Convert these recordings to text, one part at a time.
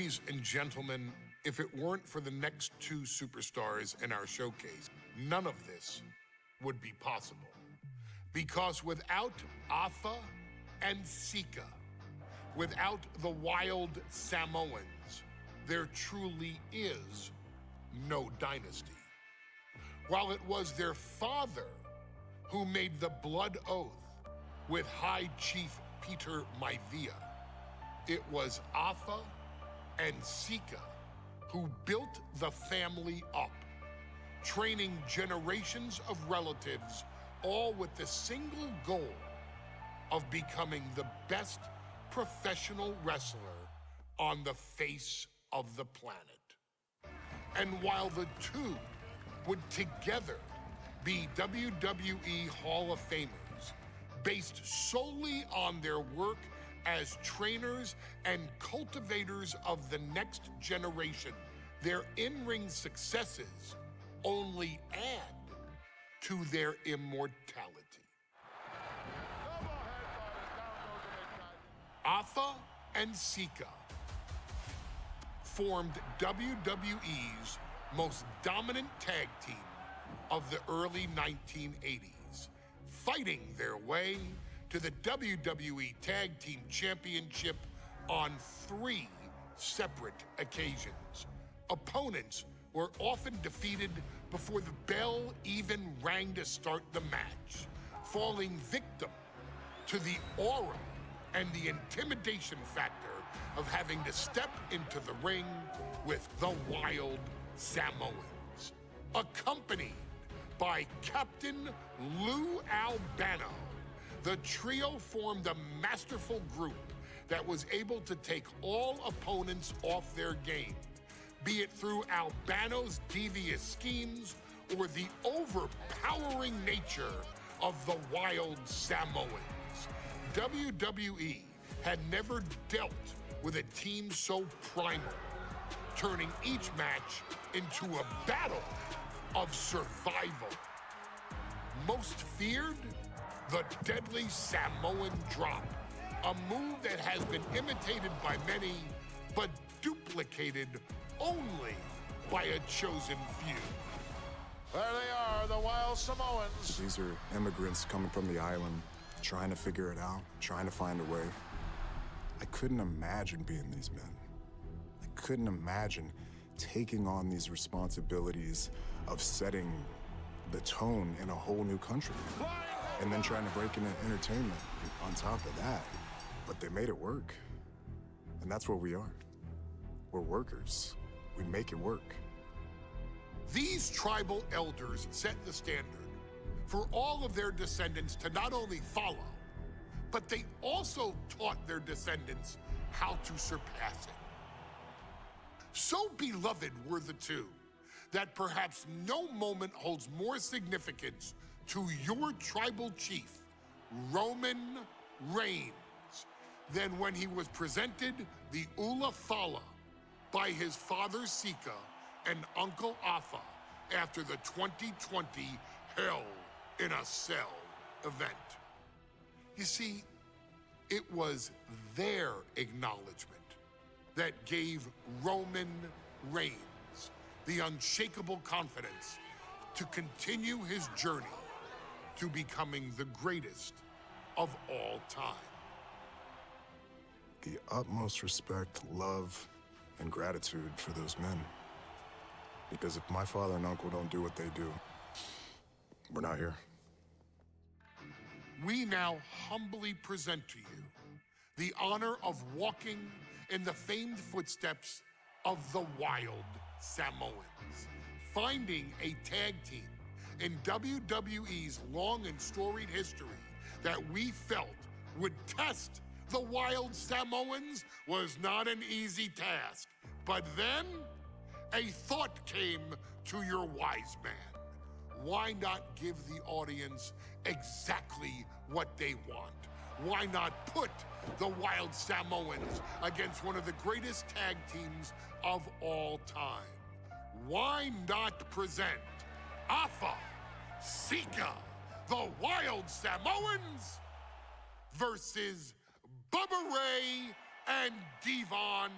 Ladies and gentlemen, if it weren't for the next two superstars in our showcase, none of this would be possible. Because without Afa and Sika, without the wild Samoans, there truly is no dynasty. While it was their father who made the blood oath with High Chief Peter Maivia, it was Afa and Sika who built the family up, training generations of relatives, all with the single goal of becoming the best professional wrestler on the face of the planet. And while the two would together be WWE Hall of Famers, based solely on their work as trainers and cultivators of the next generation, their in-ring successes only add to their immortality. Afa and Sika formed WWE's most dominant tag team of the early 1980s, fighting their way to the WWE Tag Team Championship on 3 separate occasions. Opponents were often defeated before the bell even rang to start the match, falling victim to the aura and the intimidation factor of having to step into the ring with the wild Samoans, accompanied by Captain Lou Albano. The trio formed a masterful group that was able to take all opponents off their game, be it through Albano's devious schemes or the overpowering nature of the wild Samoans. WWE had never dealt with a team so primal, turning each match into a battle of survival. Most feared, the deadly Samoan drop, a move that has been imitated by many, but duplicated only by a chosen few. There they are, the wild Samoans. These are immigrants coming from the island, trying to figure it out, trying to find a way. I couldn't imagine being these men. I couldn't imagine taking on these responsibilities of setting the tone in a whole new country. And then trying to break into entertainment on top of that. But they made it work. And that's what we are. We're workers. We make it work. These tribal elders set the standard for all of their descendants to not only follow, but they also taught their descendants how to surpass it. So beloved were the two that perhaps no moment holds more significance to your tribal chief, Roman Reigns, than when he was presented the Ula Fala by his father Sika and Uncle Afa after the 2020 Hell in a Cell event. You see, it was their acknowledgement that gave Roman Reigns the unshakable confidence to continue his journey to becoming the greatest of all time. The utmost respect, love, and gratitude for those men. Because if my father and uncle don't do what they do, we're not here. We now humbly present to you the honor of walking in the famed footsteps of the wild Samoans, finding a tag team in WWE's long and storied history that we felt would test the wild Samoans was not an easy task. But then a thought came to your wise man. Why not give the audience exactly what they want? Why not put the wild Samoans against one of the greatest tag teams of all time? Why not present Afa, Sika, the wild Samoans versus Bubba Ray and Devon,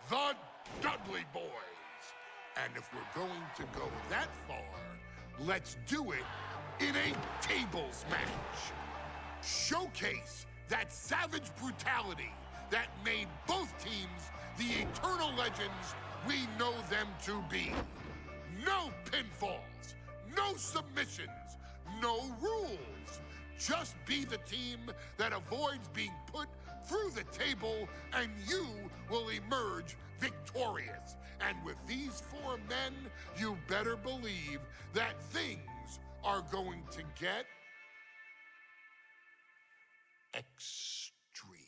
the Dudley boys. And if we're going to go that far, let's do it in a tables match. Showcase that savage brutality that made both teams the eternal legends we know them to be. No pinfalls, no submissions, no rules. Just be the team that avoids being put through the table, and you will emerge victorious. And with these four men, you better believe that things are going to get extreme.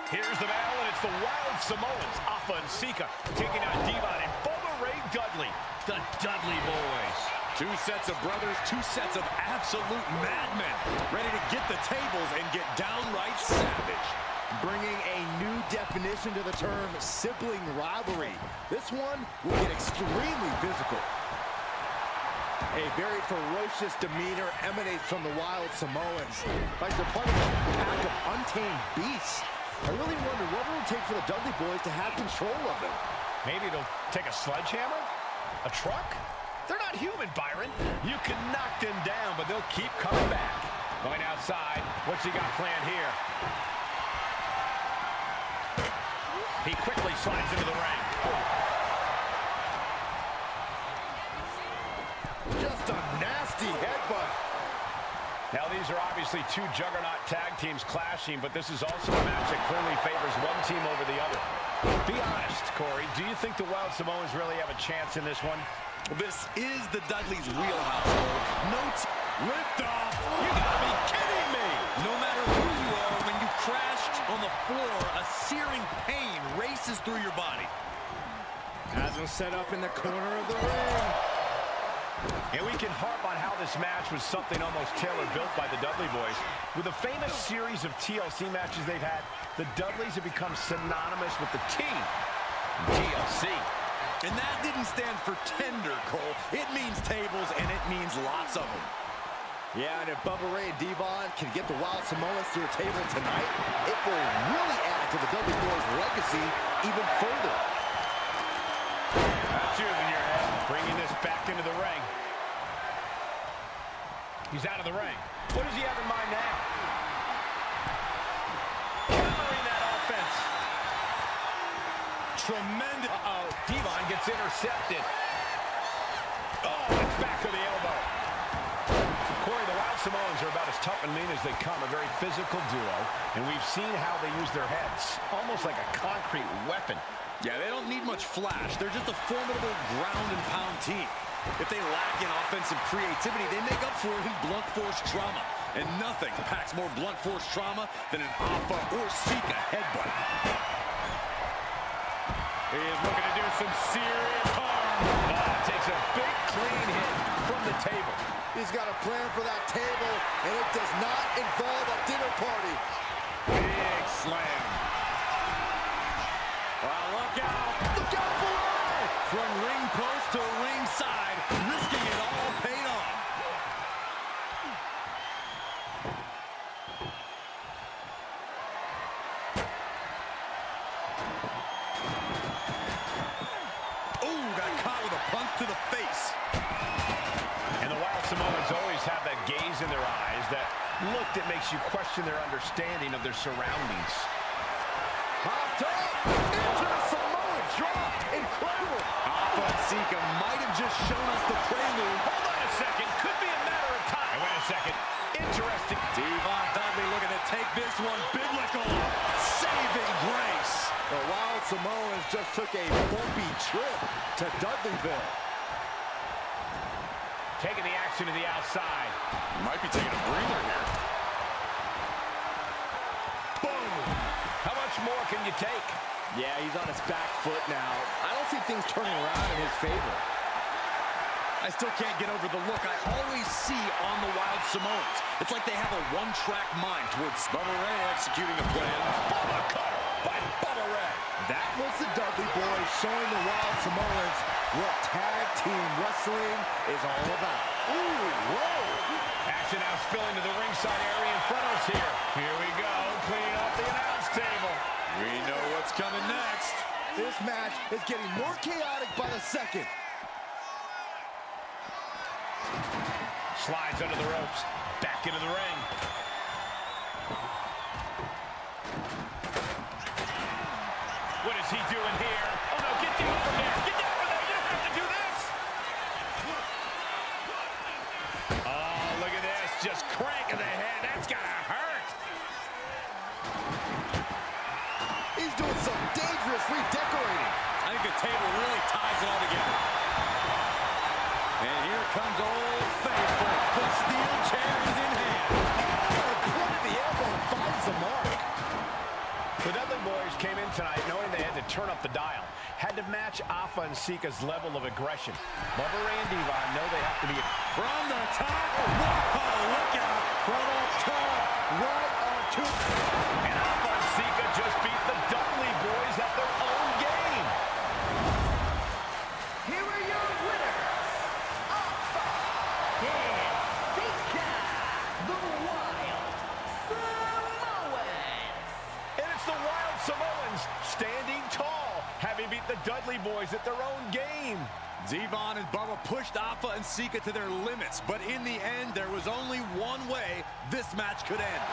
Here's the battle, and it's the Wild Samoans, Afa and Sika, taking on Devon and Bubba Ray Dudley, the Dudley Boys. Two sets of brothers, two sets of absolute madmen, ready to get the tables and get downright savage. Bringing a new definition to the term sibling rivalry. This one will get extremely physical. A very ferocious demeanor emanates from the Wild Samoans. Like they're part of a pack of untamed beasts. I really wonder what it will take for the Dudley Boys to have control of them. Maybe it'll take a sledgehammer? A truck? They're not human, Byron. You can knock them down, but they'll keep coming back. Going outside. What's he got planned here? He quickly slides into the ring. Just a nasty headbutt. Now, these are obviously two juggernaut tag teams clashing, but this is also a match that clearly favors one team over the other. Be honest, Corey, do you think the Wild Samoans really have a chance in this one? This is the Dudley's wheelhouse. No lift off. You gotta be kidding me! No matter who you are, when you crash on the floor, a searing pain races through your body. Has him set up in the corner of the ring. And we can harp on how this match was something almost tailor-built by the Dudley Boys. With the famous series of TLC matches they've had, the Dudleys have become synonymous with the team, TLC. And that didn't stand for tender, Cole. It means tables, and it means lots of them. Yeah, and if Bubba Ray and Devon can get the Wild Samoans to the table tonight, it will really add to the Dudley Boys' legacy even further. That's yours in your head. Bringing this back into the ring. He's out of the ring. What does he have in mind now? Countering that offense. Tremendous. Uh-oh. Devon gets intercepted. Oh, it's back to the elbow. Corey, the Wild Samoans are about as tough and mean as they come, a very physical duo, and we've seen how they use their heads, almost like a concrete weapon. Yeah, they don't need much flash. They're just a formidable ground and pound team. If they lack in offensive creativity, they make up for it in blunt force trauma. And nothing packs more blunt force trauma than an Afa or Sika headbutt. He is looking to do some serious harm. Takes a big clean hit from the table. He's got a plan for that table, and it does not involve a dinner party. Big slam. Look out. Look out for it. From ring post to ringside, risking it all paid off. Ooh, got caught with a punch to the face. And the Wild Samoans always have that gaze in their eyes, that look that makes you question their understanding of their surroundings. Hopped up into the Samoan drop. Incredible. Afa and Sika might have just shown us the prelude. Hold on a second. Could be a matter of time. Wait a second. Interesting. Devon Dudley looking to take this one biblical. Saving grace. The Wild Samoans just took a bumpy trip to Dudleyville. Taking the action to the outside. Might be taking a breather here. Boom. How much more can you take? Yeah, he's on his back foot now. I don't see things turning around in his favor. I still can't get over the look I always see on the Wild Samoans. It's like they have a one-track mind towards Bubba Ray executing a plan. Bubba cutter by Bubba Ray. That was the Dudley Boys showing the Wild Samoans what tag team wrestling is all about. Ooh, whoa! Action now spilling to the ringside area in front of us here. Here we go, cleaning off the announce table. We know what's coming next. This match is getting more chaotic by the second. Slides under the ropes, back into the ring. What is he doing here? Oh no, get down from there. Get down from there. You don't have to do this. Oh, look at this. Just cranking the head. That's gotta hurt. He's doing some dangerous redecorating. I think the table really ties it all together. And here comes Old Faithful. The steel chair is in hand. Point at the elbow finds the mark. The Dudley boys came in tonight knowing they had to turn up the dial. Had to match Alpha and Sika's level of aggression. Bubba Ray and Devon know they have to be From the top. Whoa, look out. From up top, right onto. And Alpha and Sika just beat the Dudley boys at their own game. Here are your winners, Alpha and Sika, the Wild Samoans. And it's the Wild Samoans standing tall, having beat the Dudley boys at their own game. Devon and Bubba pushed Alpha and Sika to their limits, but in the end, there was only one way this match could end.